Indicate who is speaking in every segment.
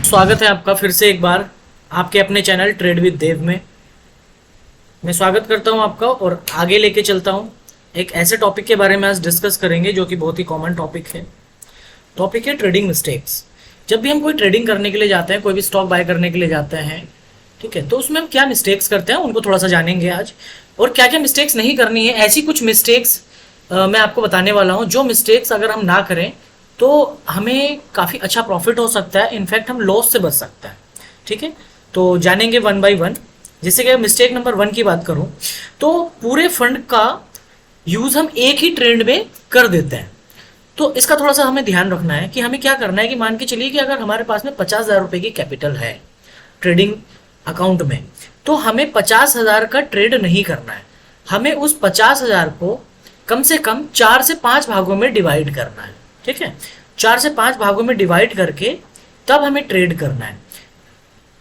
Speaker 1: स्वागत है आपका फिर से एक बार आपके अपने चैनल ट्रेड विद देव में। मैं स्वागत करता हूं आपका और आगे लेके चलता हूं। एक ऐसे टॉपिक के बारे में आज डिस्कस करेंगे जो कि बहुत ही कॉमन टॉपिक है। टॉपिक है ट्रेडिंग मिस्टेक्स। जब भी हम कोई ट्रेडिंग करने के लिए जाते हैं, कोई भी स्टॉक बाय करने के लिए जाते हैं, ठीक है, तो उसमें हम क्या मिस्टेक्स करते हैं उनको थोड़ा सा जानेंगे आज, और क्या क्या मिस्टेक्स नहीं करनी है। ऐसी कुछ मिस्टेक्स मैं आपको बताने वाला हूँ जो मिस्टेक्स अगर हम ना करें तो हमें काफ़ी अच्छा प्रॉफिट हो सकता है, इनफैक्ट हम लॉस से बच सकता है। ठीक है, तो जानेंगे वन बाय वन। जैसे कि मिस्टेक नंबर 1 की बात करूं तो पूरे फंड का यूज़ हम एक ही ट्रेड में कर देते हैं। तो इसका थोड़ा सा हमें ध्यान रखना है कि हमें क्या करना है कि मान के चलिए कि अगर हमारे पास में 50,000 रुपये की कैपिटल है ट्रेडिंग अकाउंट में, तो हमें 50,000 का ट्रेड नहीं करना है। हमें उस 50,000 को कम से कम 4 से 5 भागों में डिवाइड करना है। ठीक है, 4 से 5 भागों में डिवाइड करके तब हमें ट्रेड करना है।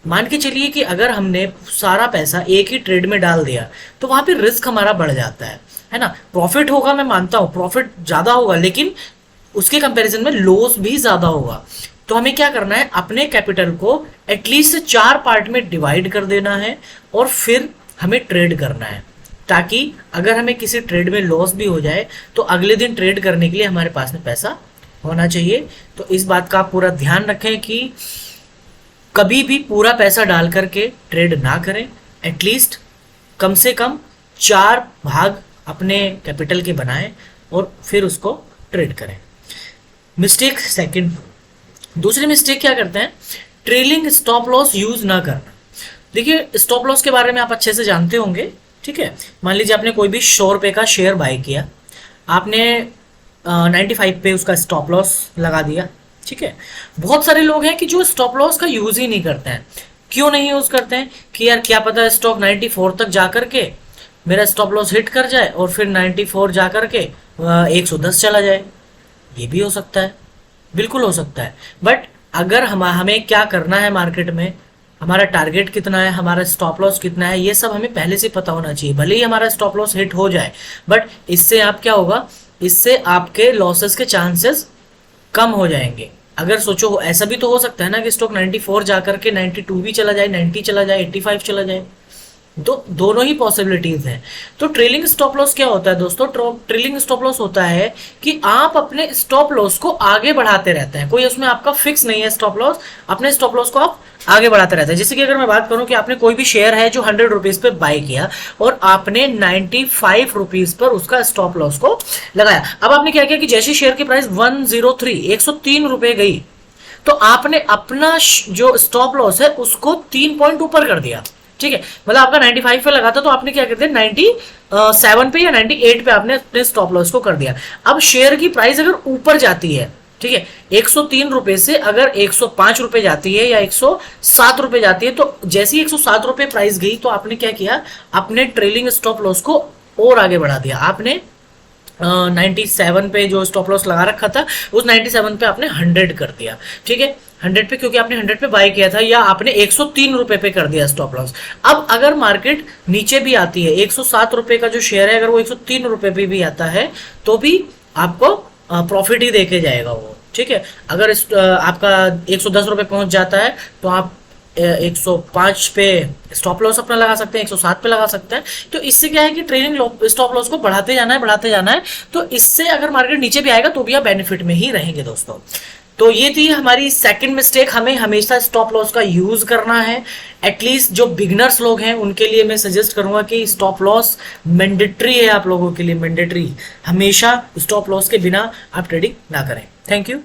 Speaker 1: मान के चलिए कि अगर हमने सारा पैसा एक ही ट्रेड में डाल दिया तो वहां पे रिस्क हमारा बढ़ जाता है ना। प्रॉफिट होगा, मैं मानता हूं प्रॉफिट ज्यादा होगा, लेकिन उसके कंपैरिजन में लॉस भी ज्यादा होगा। तो हमें क्या करना है, अपने कैपिटल को एटलीस्ट 4 पार्ट में डिवाइड कर देना है और फिर हमें ट्रेड करना है, ताकि अगर हमें किसी ट्रेड में लॉस भी हो जाए तो अगले दिन ट्रेड करने के लिए हमारे पास में पैसा होना चाहिए। तो इस बात का आप पूरा ध्यान रखें कि कभी भी पूरा पैसा डाल करके ट्रेड ना करें। एटलीस्ट कम से कम 4 भाग अपने कैपिटल के बनाएं और फिर उसको ट्रेड करें। मिस्टेक सेकंड, दूसरी मिस्टेक क्या करते हैं, ट्रेलिंग स्टॉप लॉस यूज ना करना। देखिए, स्टॉप लॉस के बारे में आप अच्छे से जानते होंगे। ठीक है, मान लीजिए आपने कोई भी 100 रुपये का शेयर बाय किया, आपने 95 पे उसका स्टॉप लॉस लगा दिया। ठीक है, बहुत सारे लोग हैं कि जो स्टॉप लॉस का यूज ही नहीं करते हैं। क्यों नहीं यूज करते हैं कि यार क्या पता स्टॉक 94 तक जा करके मेरा स्टॉप लॉस हिट कर जाए और फिर 94 जा करके 110 चला जाए। ये भी हो सकता है, बिल्कुल हो सकता है। बट अगर हमें क्या करना है, मार्केट में हमारा टारगेट कितना है, हमारा स्टॉप लॉस कितना है, ये सब हमें पहले से पता होना चाहिए। भले ही हमारा स्टॉप लॉस हिट हो जाए, बट इससे आप क्या होगा, इससे आपके लॉसेस के चांसेस कम हो जाएंगे। अगर सोचो, ऐसा भी तो हो सकता है ना कि स्टॉक 94 जाकर के 92 भी चला जाए, 90 चला जाए, 85 चला जाए। दोनों ही पॉसिबिलिटीज हैं। तो ट्रेलिंग स्टॉप लॉस क्या होता है दोस्तों, ट्रेलिंग स्टॉप लॉस होता है कि आप अपने स्टॉप लॉस को आगे बढ़ाते रहते हैं। कोई उसमें आपका फिक्स नहीं है स्टॉप लॉस, अपने स्टॉप लॉस को आप आगे बढ़ाते रहते हैं। जैसे कि अगर मैं बात करूं कि आपने कोई भी शेयर है जो 100 रुपीज पे बाय किया और आपने 95 रुपीज पर उसका स्टॉप लॉस को लगाया। अब आपने क्या किया कि जैसे शेयर की प्राइस 103 रुपए गई, तो आपने अपना जो स्टॉप लॉस है उसको 3 पॉइंट ऊपर कर दिया। ठीक है, मतलब आपका 95 पे लगा था, तो आपने क्या कर दिया, 97 पे या 98 पे आपने अपने स्टॉप लॉस को कर दिया। अब शेयर की प्राइस अगर ऊपर जाती है, ठीक है, 103 रुपए से अगर 105 रुपए जाती है या 107 रुपए जाती है, तो जैसे ही 107 रुपए प्राइस गई तो आपने क्या किया, अपने ट्रेलिंग स्टॉप लॉस को और आगे बढ़ा दिया। आपने 97 पे जो स्टॉप लॉस लगा रखा था, उस 97 पे आपने 100 कर दिया। ठीक है, 100 पे, क्योंकि आपने 100 पे बाय किया था, या आपने 103 रुपए पे कर दिया स्टॉप लॉस। अब अगर मार्केट नीचे भी आती है, 107 रुपए का जो शेयर है अगर वो 103 रुपए पे भी आता है, तो भी आपको प्रॉफिट ही देके जाएगा वो। ठीक है, अगर आपका 110 रुपए पहुंच जाता है तो आप 105 पे स्टॉप लॉस अपना लगा सकते हैं, 107 पे लगा सकते हैं। तो इससे क्या है कि ट्रेलिंग स्टॉप लॉस को बढ़ाते जाना है, बढ़ाते जाना है। तो इससे अगर मार्केट नीचे भी आएगा तो भी आप बेनिफिट में ही रहेंगे दोस्तों। तो ये थी हमारी सेकंड मिस्टेक, हमें हमेशा स्टॉप लॉस का यूज करना है। एटलीस्ट जो बिगनर्स लोग हैं उनके लिए मैं सजेस्ट करूंगा कि स्टॉप लॉस मैंडेटरी है, आप लोगों के लिए मैंडेटरी। हमेशा स्टॉप लॉस के बिना आप ट्रेडिंग ना करें। Thank you.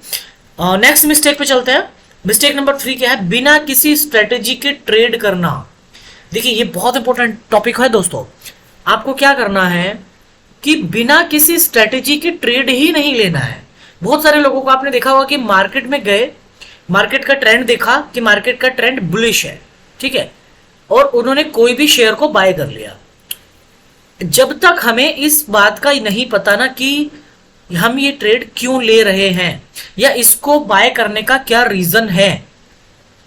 Speaker 1: नेक्स्ट मिस्टेक पे चलते हैं। मिस्टेक नंबर 3 क्या है, बिना किसी स्ट्रेटेजी के ट्रेड करना। देखिए, ये बहुत इंपॉर्टेंट टॉपिक है दोस्तों। आपको क्या करना है कि बिना किसी स्ट्रेटेजी के ट्रेड ही नहीं लेना है। बहुत सारे लोगों को आपने देखा होगा कि मार्केट में गए, मार्केट का ट्रेंड देखा कि मार्केट का ट्रेंड बुलिश है, ठीक है, और उन्होंने कोई भी शेयर को बाय कर लिया। जब तक हमें इस बात का नहीं पता ना कि हम ये ट्रेड क्यों ले रहे हैं या इसको बाय करने का क्या रीजन है,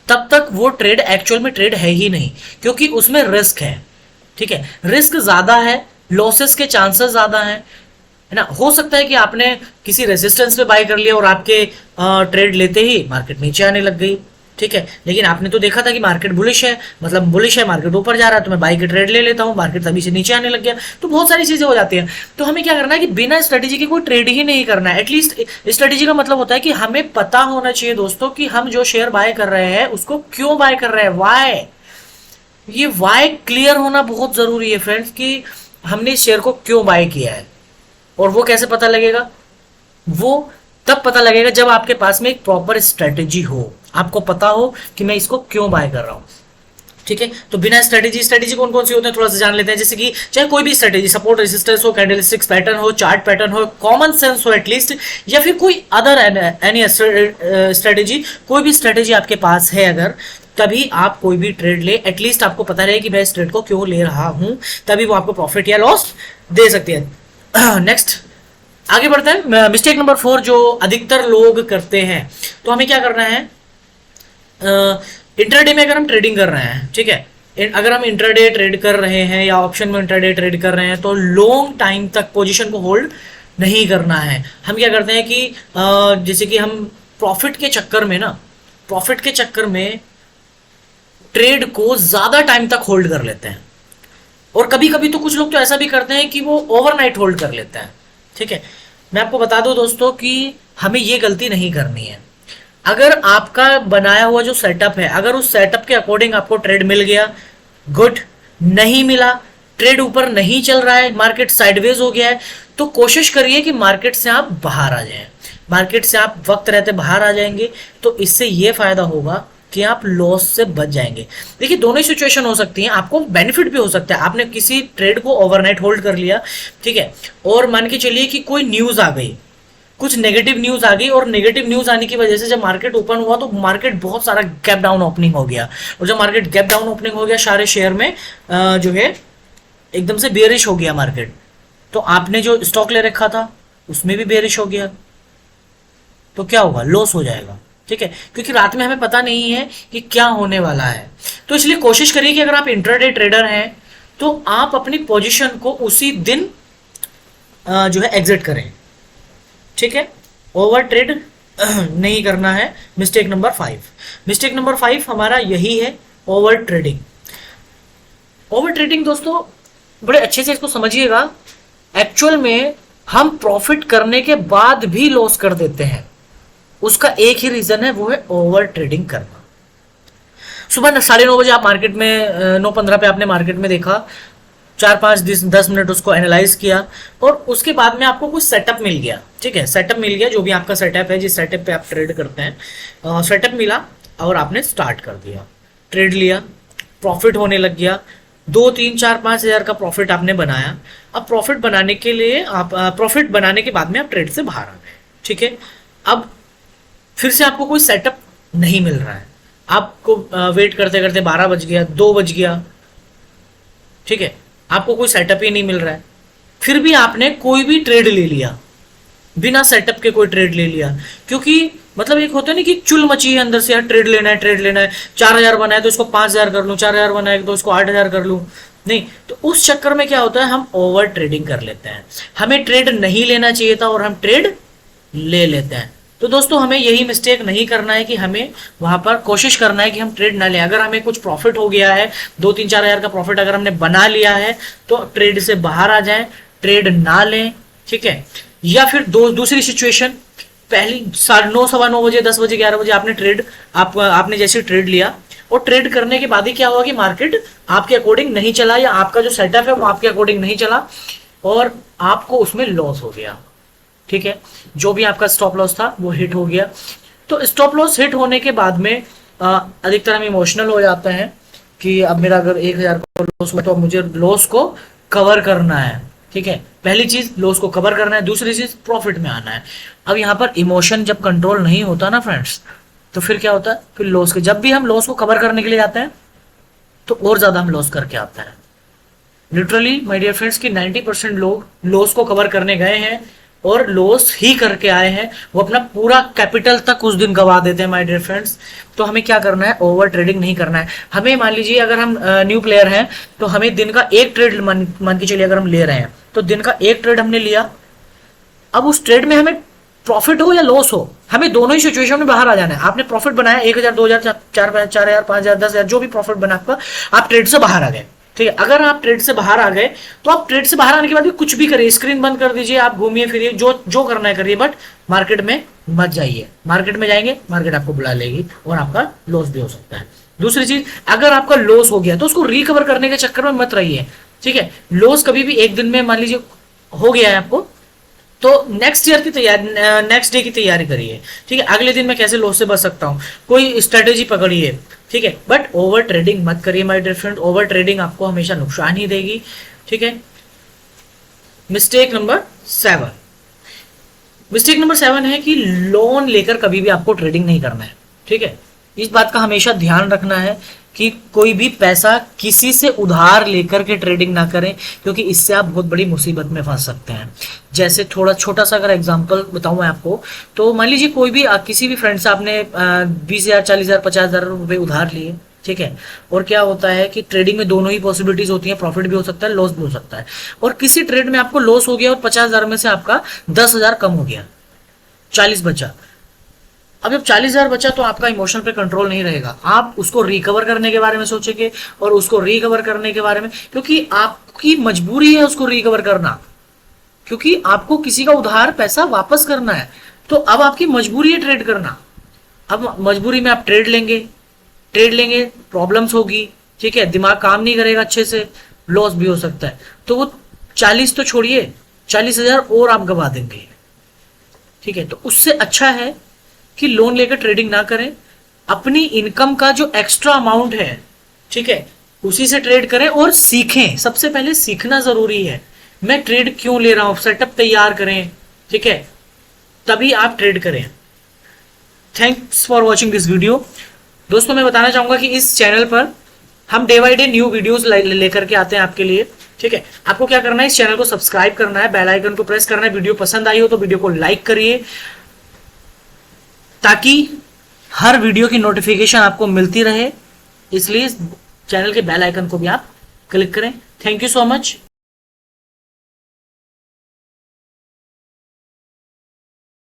Speaker 1: तब तक वो ट्रेड एक्चुअल में ट्रेड है ही नहीं, क्योंकि उसमें रिस्क है। ठीक है, रिस्क ज्यादा है, लॉसेस के चांसेस ज्यादा हैं, है ना। हो सकता है कि आपने किसी रेजिस्टेंस पे बाय कर लिया और आपके ट्रेड लेते ही मार्केट नीचे आने लग गई, ठीक है, लेकिन आपने तो देखा था कि मार्केट बुलिश है, मतलब बुलिश है, मार्केट ऊपर जा रहा है तो मैं बाई के ट्रेड ले लेता हूँ, मार्केट तभी से नीचे आने लग गया, तो बहुत सारी चीजें हो जाती हैं। तो हमें क्या करना है कि बिना स्ट्रेटेजी के कोई ट्रेड ही नहीं करना है। एटलीस्ट स्ट्रेटेजी का मतलब होता है कि हमें पता होना चाहिए दोस्तों कि हम जो शेयर बाय कर रहे हैं उसको क्यों बाय कर रहे हैं, वाई। ये वाई क्लियर होना बहुत जरूरी है फ्रेंड्स, कि हमने इस शेयर को क्यों बाय किया है। और वो कैसे पता लगेगा, वो तब पता लगेगा जब आपके पास में एक प्रॉपर स्ट्रेटेजी हो, आपको पता हो कि मैं इसको क्यों बाय कर रहा हूं। ठीक है, तो बिना स्ट्रेटेजी कौन कौन सी होते हैं थोड़ा सा जान लेते हैं। जैसे कि चाहे कोई भी स्ट्रेटेजी, सपोर्ट रेजिस्टेंस हो, कैंडलस्टिक्स पैटर्न हो, चार्ट पैटर्न हो, कॉमन सेंस हो एटलीस्ट, या फिर कोई अदर एनी स्ट्रेटेजी, कोई भी स्ट्रेटेजी आपके पास है अगर, तभी आप कोई भी ट्रेड ले, एटलीस्ट आपको पता रहे कि मैं इस ट्रेड को क्यों ले रहा हूं, तभी वो आपको प्रॉफिट या लॉस दे सकती है। नेक्स्ट आगे बढ़ते हैं। मिस्टेक नंबर 4 जो अधिकतर लोग करते हैं, तो हमें क्या करना है, इंट्राडे में अगर हम ट्रेडिंग कर रहे हैं, ठीक है, अगर हम इंट्राडे ट्रेड कर रहे हैं या ऑप्शन में इंट्राडे ट्रेड कर रहे हैं, तो लॉन्ग टाइम तक पोजीशन को होल्ड नहीं करना है। हम क्या करते हैं कि जैसे कि हम प्रॉफिट के चक्कर में ना, प्रॉफिट के चक्कर में ट्रेड को ज्यादा टाइम तक होल्ड कर लेते हैं, और कभी कभी तो कुछ लोग तो ऐसा भी करते हैं कि वो ओवरनाइट होल्ड कर लेते हैं। ठीक है, मैं आपको बता दूं दोस्तों कि हमें ये गलती नहीं करनी है। अगर आपका बनाया हुआ जो सेटअप है, अगर उस सेटअप के अकॉर्डिंग आपको ट्रेड मिल गया, गुड, नहीं मिला, ट्रेड ऊपर नहीं चल रहा है, मार्केट साइडवेज हो गया है, तो कोशिश करिए कि मार्केट से आप बाहर आ जाएं। मार्केट से आप वक्त रहते बाहर आ जाएंगे तो इससे ये फायदा होगा कि आप लॉस से बच जाएंगे। देखिए दोनों ही सिचुएशन हो सकती हैं, आपको बेनिफिट भी हो सकता है। आपने किसी ट्रेड को ओवरनाइट होल्ड कर लिया, ठीक है, और मान के चलिए कि कोई न्यूज आ गई, कुछ नेगेटिव न्यूज आ गई, और नेगेटिव न्यूज आने की वजह से जब मार्केट ओपन हुआ तो मार्केट बहुत सारा गैप डाउन ओपनिंग हो गया, और जब मार्केट गैप डाउन ओपनिंग हो गया सारे शेयर में जो है एकदम से बेरिश हो गया मार्केट, तो आपने जो स्टॉक ले रखा था उसमें भी बेरिश हो गया, तो क्या होगा, लॉस हो जाएगा। ठीक है, क्योंकि रात में हमें पता नहीं है कि क्या होने वाला है। तो इसलिए कोशिश करिए कि अगर आप इंट्राडे ट्रेडर हैं तो आप अपनी पोजीशन को उसी दिन जो है एग्जिट करें। ठीक है, ओवर ट्रेड नहीं करना है। मिस्टेक नंबर 5, मिस्टेक नंबर 5 हमारा यही है, ओवर ट्रेडिंग। ओवर ट्रेडिंग दोस्तों बड़े अच्छे से इसको समझिएगा, एक्चुअल में हम प्रॉफिट करने के बाद भी लॉस कर देते हैं। उसका एक ही रीजन है, वो है ओवर ट्रेडिंग करना। सुबह 9:30 बजे आप मार्केट में 9:15 पे आपने मार्केट में देखा, 4-5-10 मिनट उसको एनालाइज किया, और उसके बाद में आपको कुछ सेटअप मिल गया। ठीक है, सेटअप मिल गया, जो भी आपका सेटअप है, जिस सेटअप पे आप ट्रेड करते हैं, सेटअप मिला और आपने स्टार्ट कर दिया, ट्रेड लिया, प्रॉफिट होने लग गया, 2-3-4-5 हज़ार का प्रॉफिट आपने बनाया। अब प्रॉफिट बनाने के लिए आप प्रॉफिट बनाने के बाद में आप ट्रेड से बाहर आ गए। ठीक है, अब फिर से आपको कोई सेटअप नहीं मिल रहा है, आपको वेट करते करते 12 बज गया, 2 बज गया, ठीक है, आपको कोई सेटअप ही नहीं मिल रहा है, फिर भी आपने कोई भी ट्रेड ले लिया, बिना सेटअप के कोई ट्रेड ले लिया, क्योंकि मतलब एक होता है ना कि चुल मची है अंदर से, यार ट्रेड लेना है, ट्रेड लेना है, 4,000 बनाए तो इसको 5,000 कर लूँ, 4,000 बनाए तो इसको 8,000 कर लूँ, नहीं, तो उस चक्कर में क्या होता है, हम ओवर ट्रेडिंग कर लेते हैं। हमें ट्रेड नहीं लेना चाहिए था और हम ट्रेड ले लेते हैं। तो दोस्तों हमें यही मिस्टेक नहीं करना है कि हमें वहां पर कोशिश करना है कि हम ट्रेड ना लें। अगर हमें कुछ प्रॉफिट हो गया है, 2-3-4 हज़ार का प्रॉफिट अगर हमने बना लिया है, तो ट्रेड से बाहर आ जाएं, ट्रेड ना लें। ठीक है, या फिर दूसरी सिचुएशन, पहली 9:30, 9:15 बजे, 10 बजे, 11 बजे आपने जैसे ट्रेड लिया, और ट्रेड करने के बाद ही क्या हुआ कि मार्केट आपके अकॉर्डिंग नहीं चला, या आपका जो सेटअप है वो आपके अकॉर्डिंग नहीं चला, और आपको उसमें लॉस हो गया। ठीक है, जो भी आपका स्टॉप लॉस था वो हिट हो गया। तो स्टॉप लॉस हिट होने के बाद में अधिकतर हम इमोशनल हो जाते हैं कि अब मेरा अगर 1,000 का लॉस हुआ तो अब मुझे लॉस को कवर करना है। ठीक है, पहली चीज लॉस को कवर करना है, दूसरी चीज प्रॉफिट में आना है। अब यहाँ पर इमोशन जब कंट्रोल नहीं होता ना फ्रेंड्स, तो फिर क्या होता है, फिर लॉस के, जब भी हम लॉस को कवर करने के लिए जाते हैं तो और ज्यादा हम लॉस करके आते हैं। लिटरली माय डियर फ्रेंड्स कि 90% लोग लॉस को कवर करने गए हैं और लॉस ही करके आए हैं, वो अपना पूरा कैपिटल तक उस दिन गवा देते हैं माय डियर फ्रेंड्स। तो हमें क्या करना है, ओवर ट्रेडिंग नहीं करना है। हमें मान लीजिए अगर हम न्यू प्लेयर हैं तो हमें दिन का एक ट्रेड मान के चलिए अगर हम ले रहे हैं, तो दिन का एक ट्रेड हमने लिया, अब उस ट्रेड में हमें प्रॉफिट हो या लॉस हो, हमें दोनों ही सिचुएशन में बाहर आ जाना है। आपने प्रॉफिट बनाया 1,000, 2,000, 4,000, 5,000, 10,000, जो भी प्रॉफिट बना आपका, आप ट्रेड से बाहर आ गए, ठीक है। अगर आप ट्रेड से बाहर आ गए तो आप ट्रेड से बाहर आने के बाद भी कुछ भी करिए, स्क्रीन बंद कर दीजिए, आप घूमिए फिरिए, जो जो करना है करिए, बट मार्केट में मत जाइए। मार्केट में जाएंगे मार्केट आपको बुला लेगी और आपका लॉस भी हो सकता है। दूसरी चीज, अगर आपका लॉस हो गया तो उसको रिकवर करने के चक्कर में मत रहिए, ठीक है। लॉस कभी भी एक दिन में मान लीजिए हो गया है आपको, तो नेक्स्ट ईयर की तैयारी, नेक्स्ट डे की तैयारी करिए, ठीक है। अगले दिन मैं कैसे लॉस से बच सकता हूं, कोई स्ट्रेटेजी पकड़िए, ठीक है। बट ओवर ट्रेडिंग मत करिए my dear friend, over trading आपको हमेशा नुकसान ही देगी, ठीक है। मिस्टेक नंबर 7, मिस्टेक नंबर 7 है कि लोन लेकर कभी भी आपको ट्रेडिंग नहीं करना है, ठीक है। इस बात का हमेशा ध्यान रखना है कि कोई भी पैसा किसी से उधार लेकर के ट्रेडिंग ना करें, क्योंकि इससे आप बहुत बड़ी मुसीबत में फंस सकते हैं। जैसे थोड़ा छोटा सा अगर एग्जांपल बताऊं मैं आपको, तो मान लीजिए कोई भी किसी भी फ्रेंड से आपने 20,000, 40,000, 50,000 रुपए उधार लिए, ठीक है। और क्या होता है कि ट्रेडिंग में दोनों ही पॉसिबिलिटीज होती है, प्रॉफिट भी हो सकता है, लॉस भी हो सकता है। और किसी ट्रेड में आपको लॉस हो गया और 50,000 में से आपका 10,000 कम हो गया, 40 बचा। अब जब 40,000 बचा तो आपका इमोशन पे कंट्रोल नहीं रहेगा, आप उसको रिकवर करने के बारे में सोचेंगे और उसको रिकवर करने के बारे में, क्योंकि आपकी मजबूरी है उसको रिकवर करना, क्योंकि आपको किसी का उधार पैसा वापस करना है, तो अब आपकी मजबूरी है ट्रेड करना। अब मजबूरी में आप ट्रेड लेंगे प्रॉब्लम्स होगी, ठीक है, दिमाग काम नहीं करेगा अच्छे से, लॉस भी हो सकता है। तो वो 40 तो छोड़िए, 40,000 और आप गवा देंगे, ठीक है। तो उससे अच्छा है कि लोन लेकर ट्रेडिंग ना करें, अपनी इनकम का जो एक्स्ट्रा अमाउंट है, ठीक है, उसी से ट्रेड करें और सीखें। सबसे पहले सीखना जरूरी है, मैं ट्रेड क्यों ले रहा हूं, सेटअप तैयार करें, ठीक है, तभी आप ट्रेड करें। Thanks for watching this video. दोस्तों मैं बताना चाहूंगा कि इस चैनल पर हम day by day new videos लेकर के आते हैं आपके लिए, ठीक है। आपको क्या करना है, इस चैनल को सब्सक्राइब करना है, बेल आइकन को प्रेस करना है, वीडियो पसंद आई हो तो वीडियो को लाइक करिए, ताकि हर वीडियो की नोटिफिकेशन आपको मिलती रहे। इसलिए चैनल के बेल आइकन को भी आप क्लिक करें। Thank you so much.